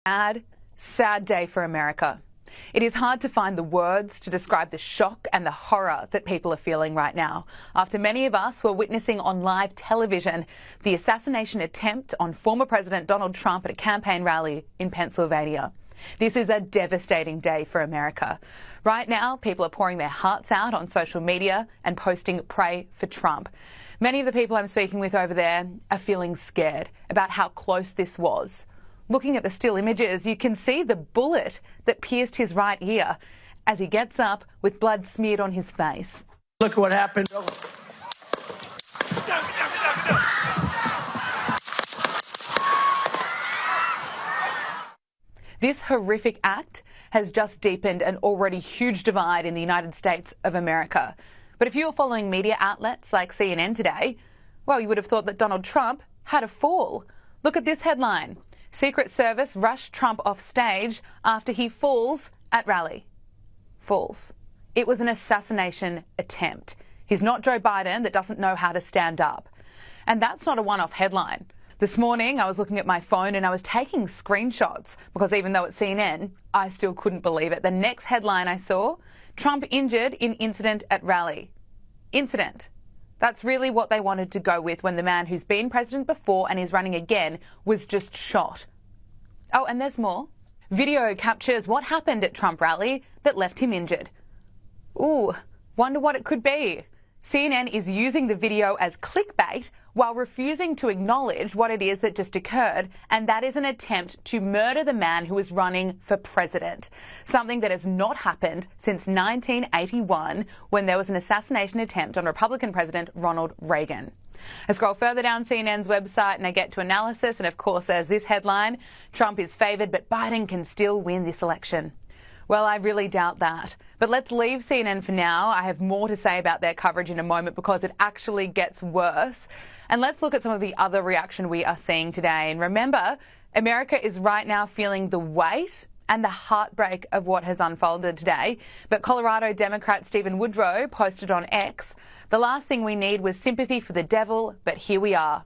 Sad, sad day for America. It is hard to find the words to describe the shock and the horror that people are feeling right now after many of us were witnessing on live television the assassination attempt on former President Donald Trump at a campaign rally in Pennsylvania. This is a devastating day for America. Right now, people are pouring their hearts out on social media and posting "Pray for Trump." Many of the people I'm speaking with over there are feeling scared about how close this was. Looking at the still images, you can see the bullet that pierced his right ear as he gets up with blood smeared on his face. Look what happened. This horrific act has just deepened an already huge divide in the United States of America. But if you were following media outlets like CNN today, well, you would have thought that Donald Trump had a fall. Look at this headline. Secret Service rushed Trump off stage after he falls at rally. Falls. It was an assassination attempt. He's not Joe Biden that doesn't know how to stand up. And that's not a one-off headline. This morning, I was looking at my phone and I was taking screenshots because even though it's CNN, I still couldn't believe it. The next headline I saw, Trump injured in incident at rally. Incident. That's really what they wanted to go with when the man who's been president before and is running again was just shot. Oh, and there's more. Video captures what happened at Trump rally that left him injured. Ooh, wonder what it could be. CNN is using the video as clickbait while refusing to acknowledge what it is that just occurred, and that is an attempt to murder the man who is running for president, something that has not happened since 1981 when there was an assassination attempt on Republican President Ronald Reagan. I scroll further down CNN's website and I get to analysis, and of course there's this headline, Trump is favoured but Biden can still win this election. Well, I really doubt that. But let's leave CNN for now. I have more to say about their coverage in a moment because it actually gets worse. And let's look at some of the other reaction we are seeing today. And remember, America is right now feeling the weight and the heartbreak of what has unfolded today. But Colorado Democrat Stephen Woodrow posted on X, "The last thing we need was sympathy for the devil, but here we are."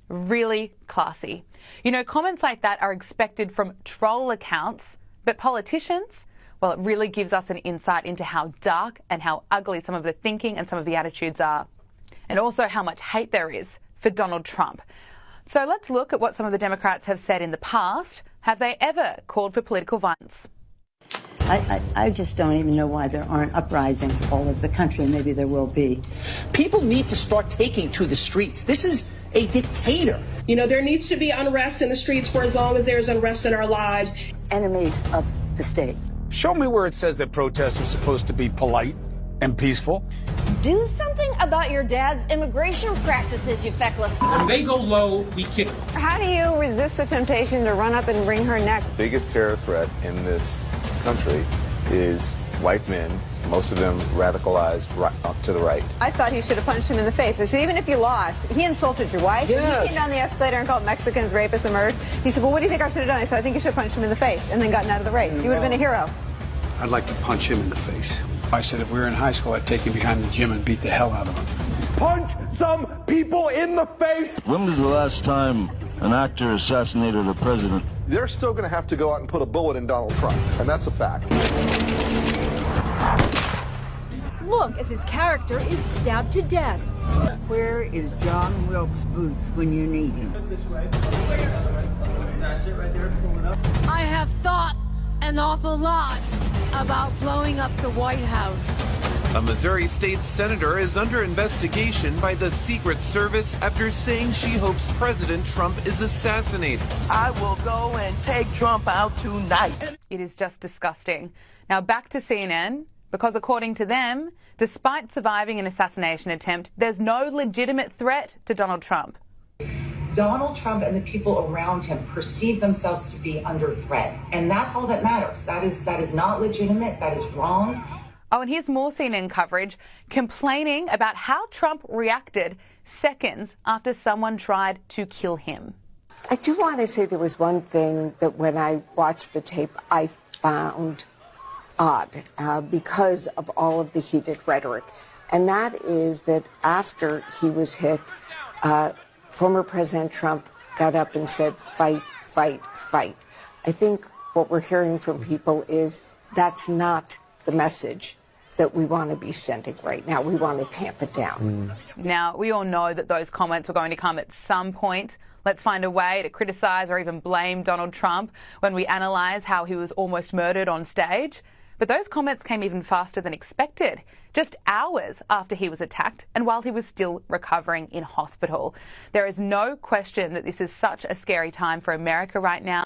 Really classy. You know, comments like that are expected from troll accounts, but politicians, well, it really gives us an insight into how dark and how ugly some of the thinking and some of the attitudes are, and also how much hate there is for Donald Trump. So let's look at what some of the Democrats have said in the past. Have they ever called for political violence? I just don't even know why there aren't uprisings all over the country. Maybe there will be. People need to start taking to the streets. This is a dictator. You know, there needs to be unrest in the streets for as long as there's unrest in our lives. Enemies of the state. Show me where it says that protests are supposed to be polite and peaceful. Do something about your dad's immigration practices, you feckless. When they go low, we kick them. How do you resist the temptation to run up and wring her neck? The biggest terror threat in this country is white men, most of them radicalized right up to the right. I thought he should have punched him in the face. I said, even if you lost, he insulted your wife. Yes. He came down the escalator and called Mexicans rapists and murderers. He said, well, what do you think I should have done? I said, I think you should have punched him in the face and then gotten out of the race. You would have been a hero. I'd like to punch him in the face. I said if we were in high school, I'd take him behind the gym and beat the hell out of him. Punch some people in the face! When was the last time an actor assassinated a president? They're still going to have to go out and put a bullet in Donald Trump, and that's a fact. Look as his character is stabbed to death. Where is John Wilkes Booth when you need him? That's it right there. Pull it up. I have thought an awful lot about blowing up the White House. A Missouri state senator is under investigation by the Secret Service after saying she hopes President Trump is assassinated. I will go and take Trump out tonight. It is just disgusting. Now back to CNN, because according to them, despite surviving an assassination attempt, there's no legitimate threat to Donald Trump. Donald Trump and the people around him perceive themselves to be under threat. And that's all that matters. That is not legitimate. That is wrong. Oh, and here's more CNN coverage complaining about how Trump reacted seconds after someone tried to kill him. I do want to say there was one thing that when I watched the tape, I found odd because of all of the heated rhetoric. And that is that after he was hit, former President Trump got up and said, fight, fight, fight. I think what we're hearing from people is that's not the message that we want to be sending right now. We want to tamp it down. Now, we all know that those comments were going to come at some point. Let's find a way to criticise or even blame Donald Trump when we analyse how he was almost murdered on stage. But those comments came even faster than expected, just hours after he was attacked and while he was still recovering in hospital. There is no question that this is such a scary time for America right now.